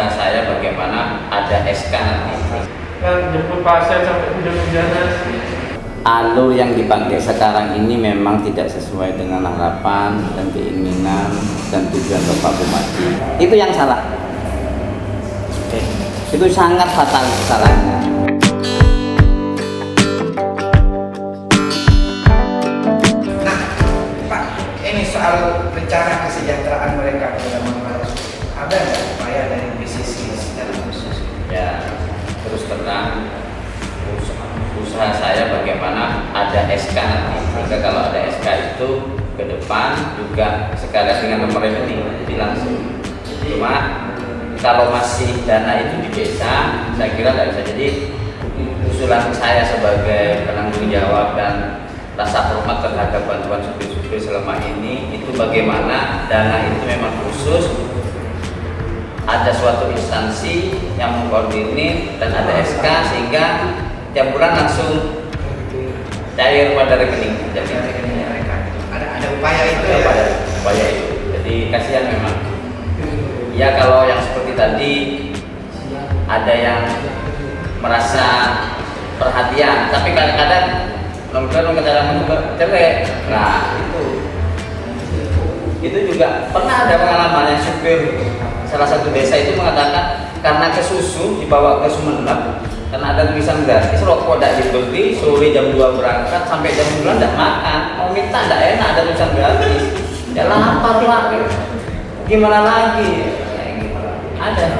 usaha saya bagaimana ada SK nanti. Kan jemput pasien sampai hujan-hujanan. Alur yang dipakai sekarang ini memang tidak sesuai dengan harapan dan keinginan dan tujuan Bapak Bupati. Itu yang salah. Itu sangat fatal kesalahannya. Nah, Pak, ini soal rencana kesejahteraan mereka pada masyarakat. Ada nggak upaya dari BCC secara khusus? Ya, terus terang usaha saya bagaimana ada SK nanti, sehingga kalau ada SK itu ke depan juga sekalian dengan nomor rekening jadi langsung. Cuma kalau masih dana itu di desa, saya kira tidak bisa. Jadi usulan saya sebagai penanggung jawab dan rasa hormat terhadap bantuan supir-supir selama ini itu bagaimana dana itu memang khusus, ada suatu instansi yang mengkoordinir dan ada SK sehingga tiap bulan langsung cair pada rekening. Jadi ada upaya itu ya? Upaya itu. Jadi kasihan memang. Ya kalau yang seperti tadi ada yang merasa perhatian, tapi kadang-kadang nongkrong cerai. Nah itu juga pernah ada pengalaman yang supir salah satu desa itu mengatakan karena kesusu dibawa ke Sumeneb karena ada tulisan gratis, rokok tidak dibeli, sore jam 2 berangkat sampai jam 9 tidak makan, mau minta tidak enak ada tulisan gratis, ya lapar lah, gimana lagi? Ada,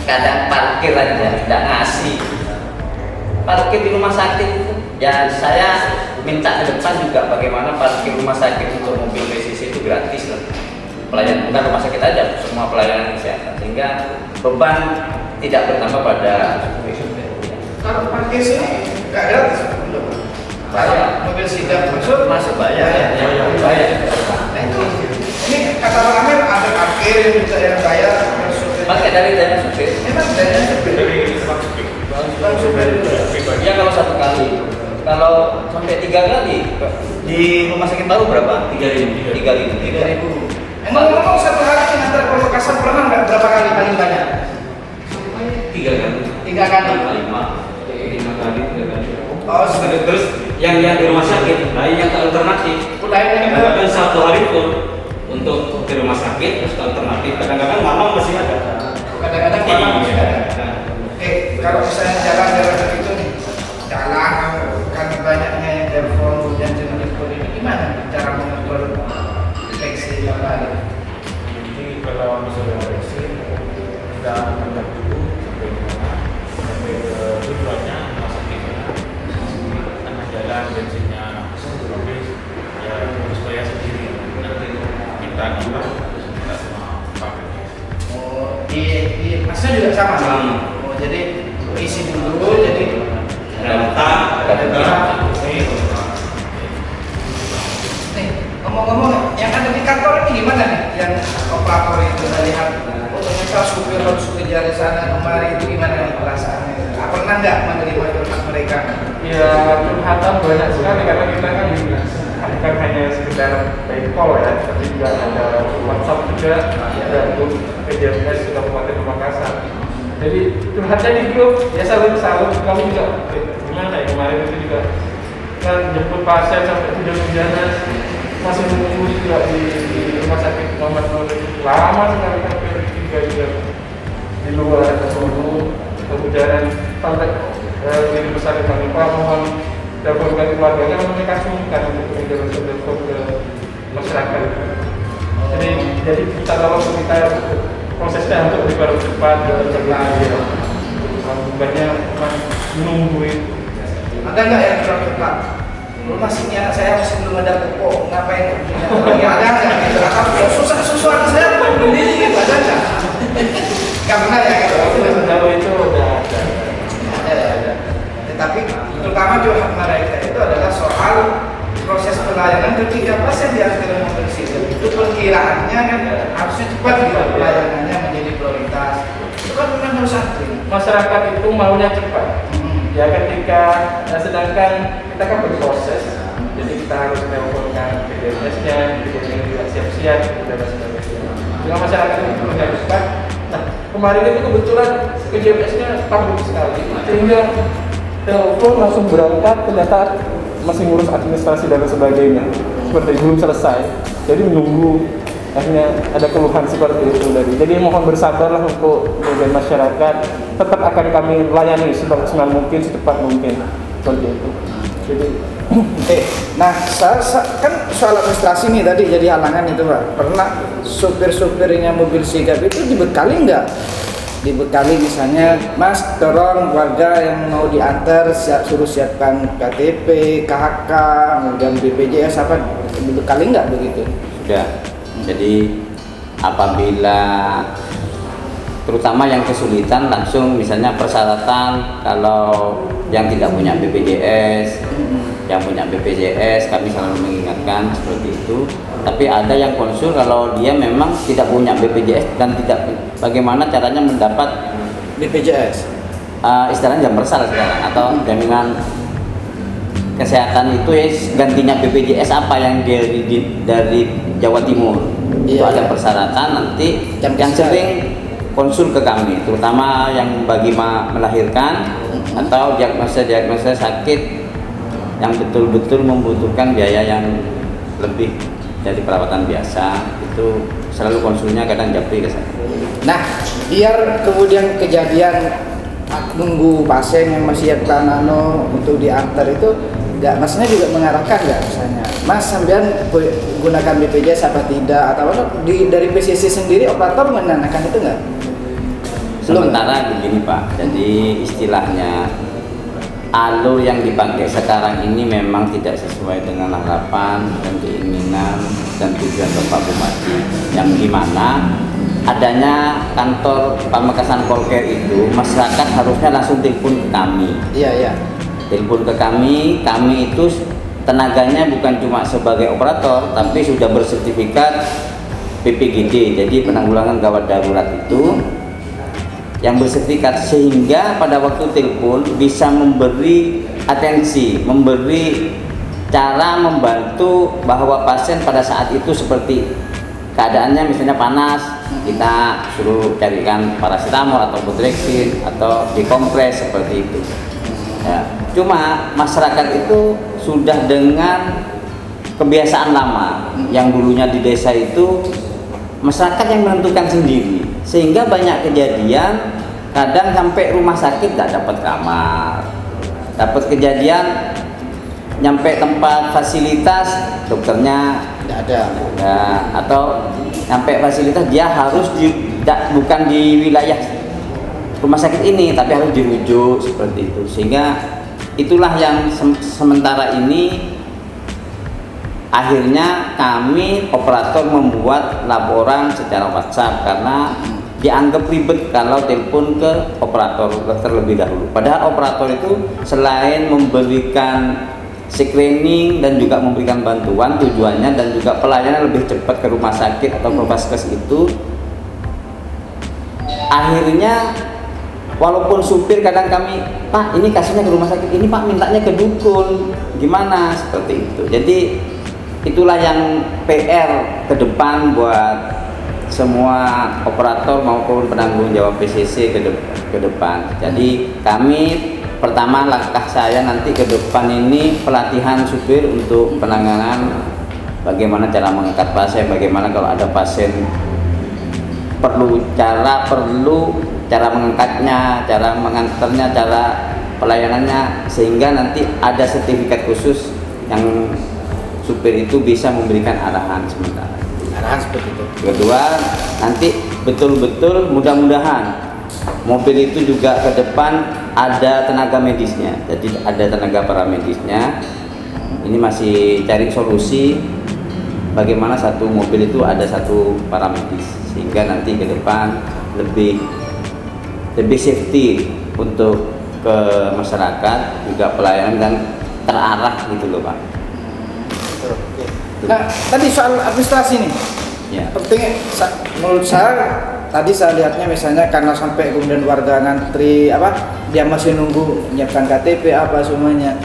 kadang parkir aja tidak ngasih, parkir di rumah sakit, ya saya minta ke depan juga bagaimana parkir rumah sakit untuk mobil BCC itu gratis lah, pelayanan bukan rumah sakit aja, semua pelayanan kesehatan sehingga beban tidak bertambah pada kalau parkir sini nggak gratis, bayar. Mobil sidak masuk bayar. Bayar. Nah, ini kata Pak Amir ada parkir yang bayar Pakai dari dana supir. Emang dana supir Dari Bang supir Ya kalau 1 kali. Kalau sampai 3 kali di rumah sakit baru berapa? 3.000. 3.000. Ngomong-ngomong satu hari ngantar ke Makassar pernah nggak berapa kali paling banyak? 3 kali. 3 kali. 5 kali. Oh, sudah. Terus yang di rumah sakit, lain yang alternatif. Lainnya Kadang-kadang 1 hari pun untuk di rumah sakit terus alternatif. Kadang-kadang malam masih ada. Kadang-kadang malam masih ada. Kalau misalnya jalan-jalan begitu nih, jalan karena banyaknya yang telepon dan telepon ini gimana cara mengatur deteksi yang lain? Jadi kalau misalnya deteksi, kita kontak dulu sampai di mana, sampai ke tujuannya rumah sakitnya, tengah jalan bensinnya habis, ya harus bayar sendiri. Nanti minta nomor, terus minta sama pabrik. Oh, di masnya juga sama. Oh, jadi isi dulu, jadi data. Nih, ngomong-ngomong, yang ada di kantor ini gimana nih? Yang operator itu saya lihat, oh ternyata supir harus kejar di sana kemari, itu gimana nih perasaannya? Pernah nggak menerima curhat mereka? Ya, curhatan banyak sekali karena kita kan bukan hanya sekedar by call ya, tapi juga ada WhatsApp juga, ada grup PJMS Kabupaten Makassar. Jadi curhatnya di grup, ya salut kami juga gimana ya kemarin itu juga kan jemput pasien sampai hujan-hujanan masih menunggu juga di rumah sakit nomor 2 lama sekali sampai 3 jam di luar tunggu kehujanan sampai di besar kami Pak mohon dapurkan keluarganya mereka sungkan untuk menjelaskan ke masyarakat. Jadi kita tolong kita prosesnya untuk dipercepat dan cepat. Banyak menunggu itu. Ada nggak yang kurang tepat? Rumah sini anak saya masih belum ada pokok, ngapain? Ada nggak? Gitu. Atau susah anak saya pun beli gitu, ada nggak? Nggak pernah ya? Kalau itu udah Ada. Tetapi terutama curhat mereka itu adalah soal proses pelayanan ketika pasien diantar mobil situ. Itu perkiraannya kan harusnya cepat gitu pelayanannya menjadi prioritas. Itu kan memang harus antri. masyarakat itu maunya cepat. Ya ketika sedangkan kita kan berproses, jadi kita harus melakukan PDS-nya, kemudian juga siap-siap dan sebagainya. Jika masyarakat itu harus cepat, Nah, kemarin itu kebetulan KJMS-nya padat sekali, sehingga telepon langsung berangkat, ternyata masih ngurus administrasi dan sebagainya, seperti belum selesai. Jadi menunggu, akhirnya ada keluhan seperti itu tadi. Jadi mohon bersabarlah untuk bagian masyarakat, tetap akan kami layani semaksimal mungkin, secepat mungkin, seperti itu. Jadi Nah, kan soal administrasi nih tadi jadi halangan itu Pak. Pernah supir-supirnya mobil sigap itu dibekali nggak? Dibekali misalnya, Mas tolong warga yang mau diantar suruh siapkan KTP, KHK, kemudian BPJS apa, dibekali nggak begitu? Sudah. Jadi apabila terutama yang kesulitan langsung misalnya persyaratan, kalau yang tidak punya BPJS, yang punya BPJS kami selalu mengingatkan seperti itu. Tapi ada yang konsul kalau dia memang tidak punya BPJS dan tidak, bagaimana caranya mendapat BPJS istilahnya jam bersal sekarang atau jaminan kesehatan itu ya, gantinya BPJS apa yang dari Jawa Timur. Itu Iya, ada iya. persyaratan nanti Jam yang kerja. sering konsul ke kami, terutama yang bagi melahirkan atau diagnosa sakit yang betul-betul membutuhkan biaya yang lebih dari perawatan biasa, itu selalu konsulnya kadang japri ke saya. Nah, biar kemudian kejadian nunggu pasien yang masih untuk diantar itu nggak, masnya juga mengarahkan nggak misalnya, Mas sampean gunakan BPJS apa tidak, atau dari PCC sendiri operator menanyakan itu nggak? Sementara begini Pak, jadi istilahnya alur yang dipakai sekarang ini memang tidak sesuai dengan harapan dan keinginan dan tujuan Bapak Bupati, yang dimana adanya kantor Pamekasan Polker itu masyarakat harusnya langsung telepon ke kami. Iya. Telepon ke kami itu tenaganya bukan cuma sebagai operator tapi sudah bersertifikat PPGD, jadi penanggulangan gawat darurat itu yang bersertifikat, sehingga pada waktu telepon bisa memberi atensi, memberi cara membantu bahwa pasien pada saat itu seperti keadaannya misalnya panas, kita suruh carikan paracetamol atau Butrexin atau dikompres seperti itu. Ya. Cuma masyarakat itu sudah dengan kebiasaan lama yang dulunya di desa itu masyarakat yang menentukan sendiri, sehingga banyak kejadian kadang sampai rumah sakit nggak dapat kamar, dapat kejadian nyampe tempat fasilitas dokternya Nggak ada. ya, atau nyampe fasilitas dia harus bukan di wilayah rumah sakit ini tapi harus dirujuk seperti itu, sehingga itulah yang sementara ini akhirnya kami operator membuat laporan secara WhatsApp karena dianggap ribet kalau telepon ke operator terlebih dahulu. Padahal operator itu selain memberikan screening dan juga memberikan bantuan, tujuannya dan juga pelayanan lebih cepat ke rumah sakit atau ke vaskes itu, akhirnya walaupun supir kadang kami, Pak ini kasusnya ke rumah sakit ini, Pak mintanya ke dukun, gimana seperti itu. Jadi itulah yang PR ke depan buat semua operator maupun penanggung jawab PCC ke depan. Jadi kami pertama langkah saya nanti ke depan ini pelatihan supir untuk penanganan bagaimana cara mengangkat pasien, bagaimana kalau ada pasien perlu cara mengangkatnya, cara mengantarnya, cara pelayanannya, sehingga nanti ada sertifikat khusus yang supir itu bisa memberikan arahan sementara. Arahan seperti itu. Kedua, nanti betul-betul mudah-mudahan mobil itu juga ke depan ada tenaga medisnya, jadi ada tenaga paramedisnya. Ini masih cari solusi bagaimana satu mobil itu ada satu paramedis, sehingga nanti ke depan lebih safety untuk ke masyarakat, juga pelayanan dan terarah gitu loh Pak. Nah, tadi soal administrasi nih, Ya. penting menurut saya. Tadi saya lihatnya misalnya karena sampai kemudian warga ngantri dia masih nunggu menyiapkan KTP apa semuanya.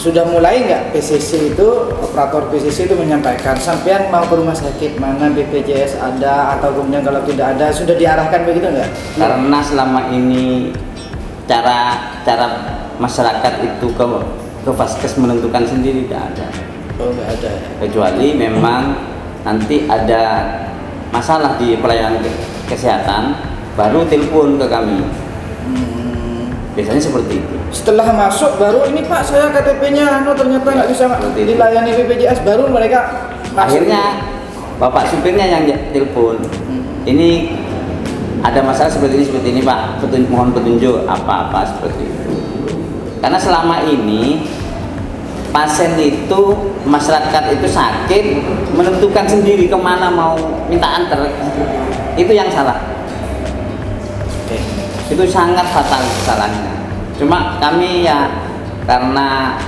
sudah mulai nggak PCC itu, operator PCC itu menyampaikan sampean mau ke rumah sakit mana BPJS ada, atau kemudian kalau tidak ada sudah diarahkan begitu nggak? Karena selama ini cara masyarakat itu ke vaskes menentukan sendiri tidak ada. Oh, nggak ada ya. Kecuali memang nanti ada masalah di pelayanan kesehatan baru telepon ke kami. Biasanya seperti itu. Setelah masuk baru ini Pak saya KTP-nya ternyata nggak bisa dilayani BPJS, baru mereka masuk. Akhirnya bapak supirnya yang telepon. Ini ada masalah seperti ini Pak, mohon petunjuk apa seperti itu. Karena selama ini pasien itu, masyarakat itu sakit menentukan sendiri kemana mau minta antar, itu yang salah. Itu sangat fatal kesalahannya. Cuma kami ya karena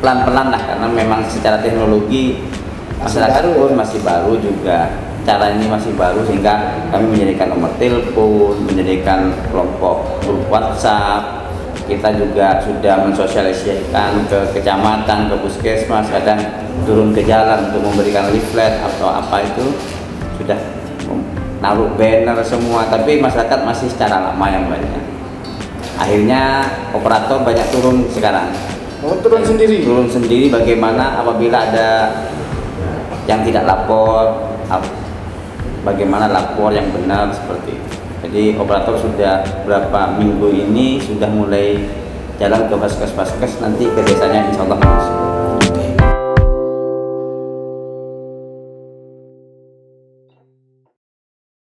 pelan-pelan lah, karena memang secara teknologi masyarakat pun masih baru juga, cara ini masih baru, sehingga kami menjadikan nomor telepon, menjadikan kelompok grup WhatsApp. Kita juga sudah mensosialisasikan ke kecamatan, ke puskesmas, kadang turun ke jalan untuk memberikan leaflet atau apa itu, sudah naruh banner semua, tapi masyarakat masih secara lama yang banyak. Akhirnya operator banyak turun sekarang. Oh, turun sendiri? Turun sendiri, bagaimana apabila ada yang tidak lapor, bagaimana lapor yang benar, seperti itu. Jadi operator sudah berapa minggu ini sudah mulai jalan ke vaskes-vaskes, nanti ke desanya insya Allah.